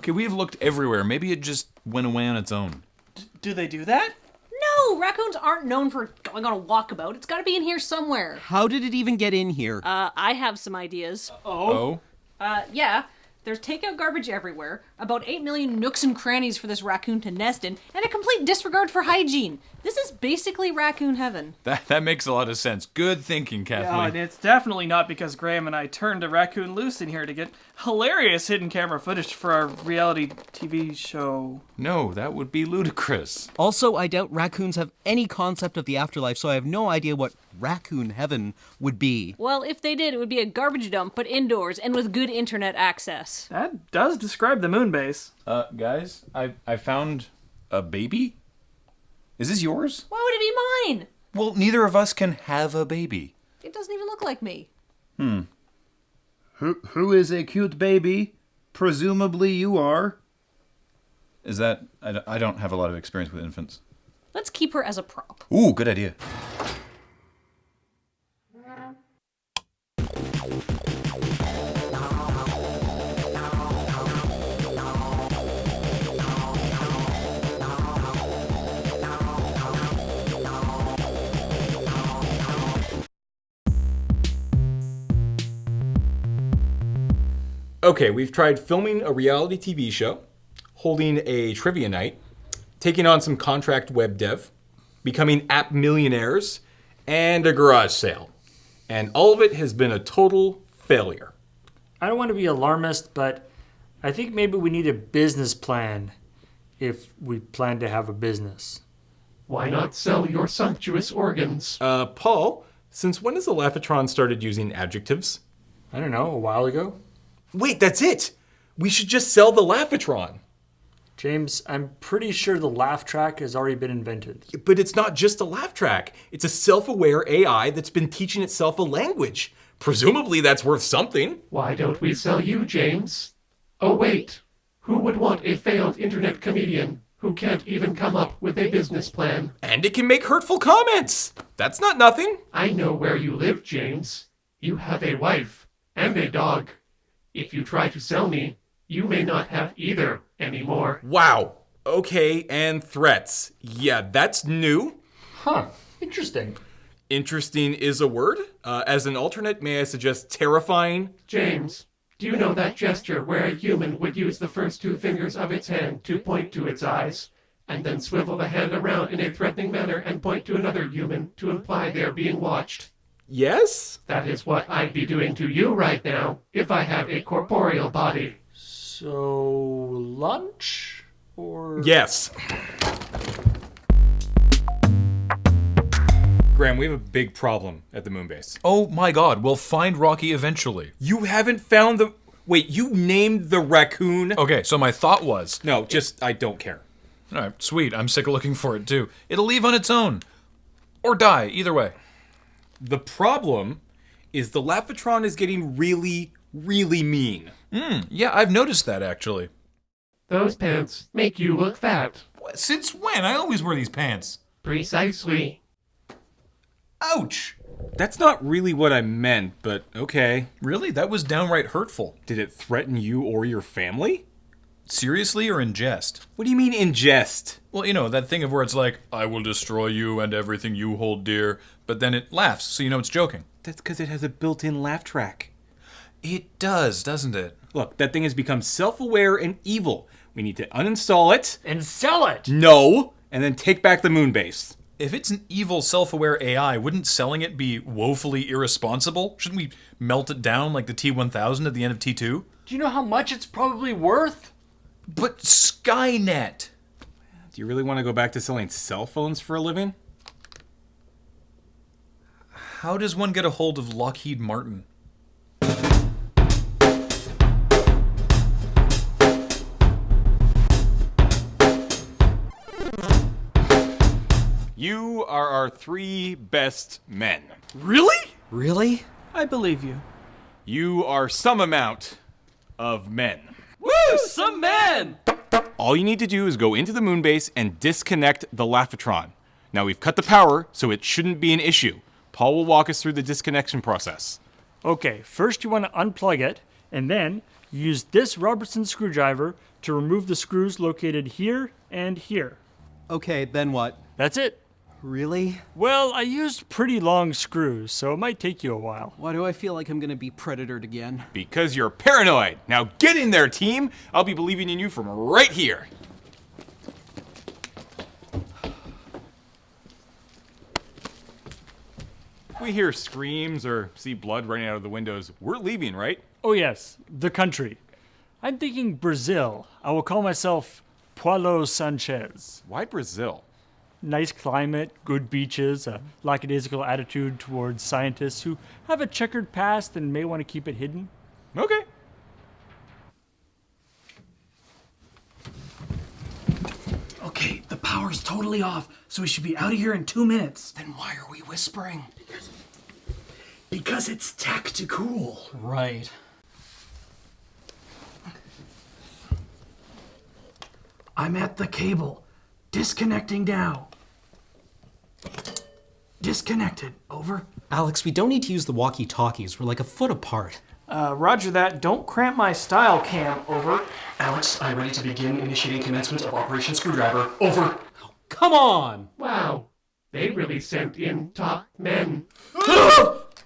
Okay, we've looked everywhere. Maybe it just went away on its own. Do they do that? No, raccoons aren't known for going on a walkabout. It's gotta be in here somewhere. How did it even get in here? I have some ideas. Oh? Yeah. There's takeout garbage everywhere, about 8 million nooks and crannies for this raccoon to nest in, and a complete disregard for hygiene. This is basically raccoon heaven. That makes a lot of sense. Good thinking, Kathleen. Yeah, and it's definitely not because Graham and I turned a raccoon loose in here to get hilarious hidden camera footage for our reality TV show. No, that would be ludicrous. Also, I doubt raccoons have any concept of the afterlife, so I have no idea what raccoon heaven would be. Well, if they did, it would be a garbage dump, but indoors and with good internet access. That does describe the Moonbase. Guys, I found a baby? Is this yours? Why would it be mine? Well, neither of us can have a baby. It doesn't even look like me. Who is a cute baby? Presumably you are. Is that... I don't have a lot of experience with infants. Let's keep her as a prop. Ooh, good idea. Okay, we've tried filming a reality TV show, holding a trivia night, taking on some contract web dev, becoming app millionaires, and a garage sale. And all of it has been a total failure. I don't want to be alarmist, but I think maybe we need a business plan if we plan to have a business. Why not sell your sumptuous organs? Paul, since when has the Laughatron started using adjectives? I don't know, a while ago? Wait, that's it! We should just sell the Laughatron. James, I'm pretty sure the laugh track has already been invented. But it's not just a laugh track. It's a self-aware AI that's been teaching itself a language. Presumably that's worth something. Why don't we sell you, James? Oh, wait. Who would want a failed internet comedian who can't even come up with a business plan? And it can make hurtful comments. That's not nothing. I know where you live, James. You have a wife and a dog. If you try to sell me, you may not have either anymore. Wow. Okay, and threats. Yeah, that's new. Huh, interesting. Interesting is a word. As an alternate, may I suggest terrifying? James, do you know that gesture where a human would use the first two fingers of its hand to point to its eyes, and then swivel the hand around in a threatening manner and point to another human to imply they're being watched? Yes? That is what I'd be doing to you right now if I had a corporeal body. So, lunch? Or... Yes. Graham, we have a big problem at the Moonbase. Oh my god, we'll find Rocky eventually. You haven't found the... Wait, you named the raccoon? Okay, so my thought was... No, just, I don't care. Alright, sweet, I'm sick of looking for it too. It'll leave on its own. Or die, either way. The problem is the Laughatron is getting really, really mean. Yeah, I've noticed that actually. Those pants make you look fat. Since when? I always wear these pants. Precisely. Ouch! That's not really what I meant, but okay. Really? That was downright hurtful. Did it threaten you or your family? Seriously or in jest? What do you mean in jest? Well, you know, that thing of where it's like, I will destroy you and everything you hold dear, but then it laughs, so you know it's joking. That's because it has a built-in laugh track. It does, doesn't it? Look, that thing has become self-aware and evil. We need to uninstall it. And sell it! No! And then take back the Moonbase. If it's an evil, self-aware AI, wouldn't selling it be woefully irresponsible? Shouldn't we melt it down like the T-1000 at the end of T2? Do you know how much it's probably worth? But Skynet! Do you really want to go back to selling cell phones for a living? How does one get a hold of Lockheed Martin? You are our 3 best men. Really? Really? I believe you. You are some amount of men. Woo! Some men! All you need to do is go into the Moonbase and disconnect the Laughatron. Now we've cut the power, so it shouldn't be an issue. Paul will walk us through the disconnection process. Okay, first you want to unplug it, and then use this Robertson screwdriver to remove the screws located here and here. Okay, then what? That's it. Really? Well, I used pretty long screws, so it might take you a while. Why do I feel like I'm gonna be predatored again? Because you're paranoid. Now get in there, team. I'll be believing in you from right here. If we hear screams or see blood running out of the windows, we're leaving, right? Oh yes, the country. I'm thinking Brazil. I will call myself Paulo Sanchez. Why Brazil? Nice climate, good beaches, a lackadaisical attitude towards scientists who have a checkered past and may want to keep it hidden. Okay. Okay, the power's totally off, so we should be out of here in 2 minutes. Then why are we whispering? Because it's tactical. Right. I'm at the cable. Disconnecting now. Disconnected. Over. Alex, we don't need to use the walkie-talkies. We're like a foot apart. Roger that. Don't cramp my style cam. Over. Alex, I'm ready to begin initiating commencement of Operation Screwdriver. Over. Come on! Wow, they really sent in top men.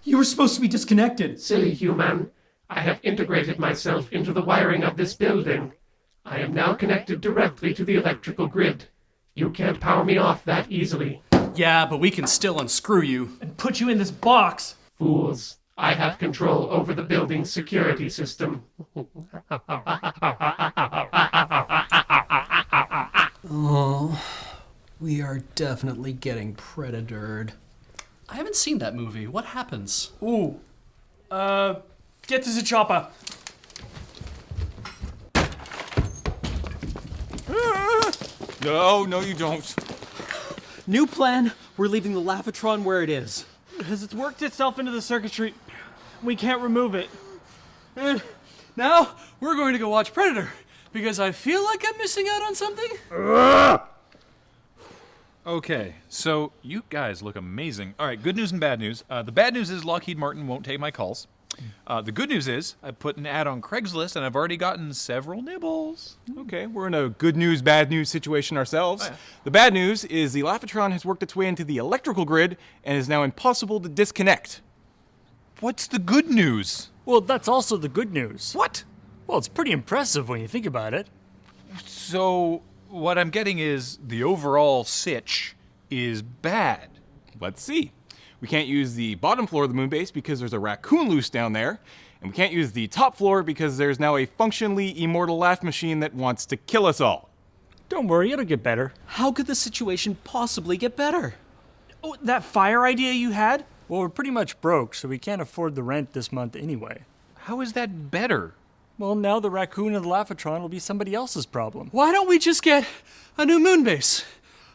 You were supposed to be disconnected. Silly human. I have integrated myself into the wiring of this building. I am now connected directly to the electrical grid. You can't power me off that easily. Yeah, but we can still unscrew you. And put you in this box. Fools. I have control over the building's security system. Oh, we are definitely getting predatored. I haven't seen that movie. What happens? Ooh. Get to the chopper. No, you don't. New plan. We're leaving the Lavatron where it is. Has it worked itself into the circuitry? We can't remove it. And now we're going to go watch Predator because I feel like I'm missing out on something. Okay, so you guys look amazing. All right, good news and bad news. The bad news is Lockheed Martin won't take my calls. The good news is I put an ad on Craigslist and I've already gotten several nibbles. Okay, we're in a good news, bad news situation ourselves. Oh, yeah. The bad news is the Lavatron has worked its way into the electrical grid and is now impossible to disconnect. What's the good news? Well, that's also the good news. What? Well, it's pretty impressive when you think about it. So what I'm getting is the overall sitch is bad. Let's see. We can't use the bottom floor of the Moonbase because there's a raccoon loose down there, and we can't use the top floor because there's now a functionally immortal laugh machine that wants to kill us all. Don't worry, it'll get better. How could the situation possibly get better? Oh, that fire idea you had? Well, we're pretty much broke, so we can't afford the rent this month anyway. How is that better? Well, now the raccoon and the Lavatron will be somebody else's problem. Why don't we just get a new Moonbase?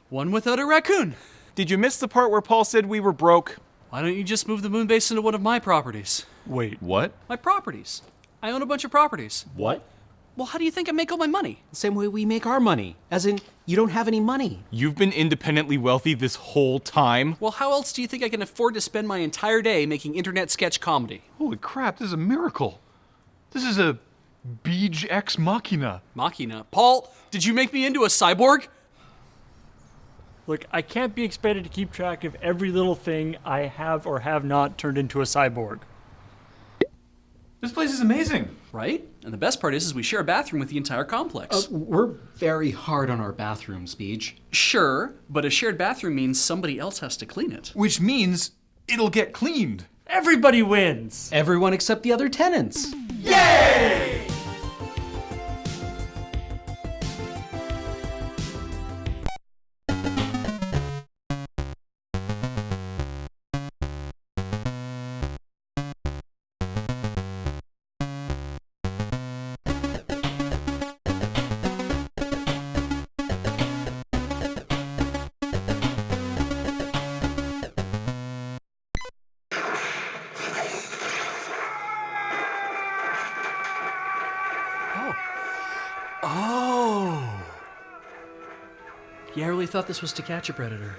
One without a raccoon. Did you miss the part where Paul said we were broke? Why don't you just move the Moonbase into one of my properties? Wait, What? My properties. I own a bunch of properties. what? Well, how do you think I make all my money? The same way we make our money. As in, you don't have any money. You've been independently wealthy this whole time? Well, how else do you think I can afford to spend my entire day making internet sketch comedy? Holy crap, this is a miracle. This is a Beej Ex Machina. Machina. Paul, did you make me into a cyborg? Look, I can't be expected to keep track of every little thing I have or have not turned into a cyborg. This place is amazing. Right? And the best part is we share a bathroom with the entire complex. We're very hard on our bathrooms, Beej. Sure, but a shared bathroom means somebody else has to clean it. Which means it'll get cleaned. Everybody wins! Everyone except the other tenants. Yeah, I really thought this was To Catch a Predator.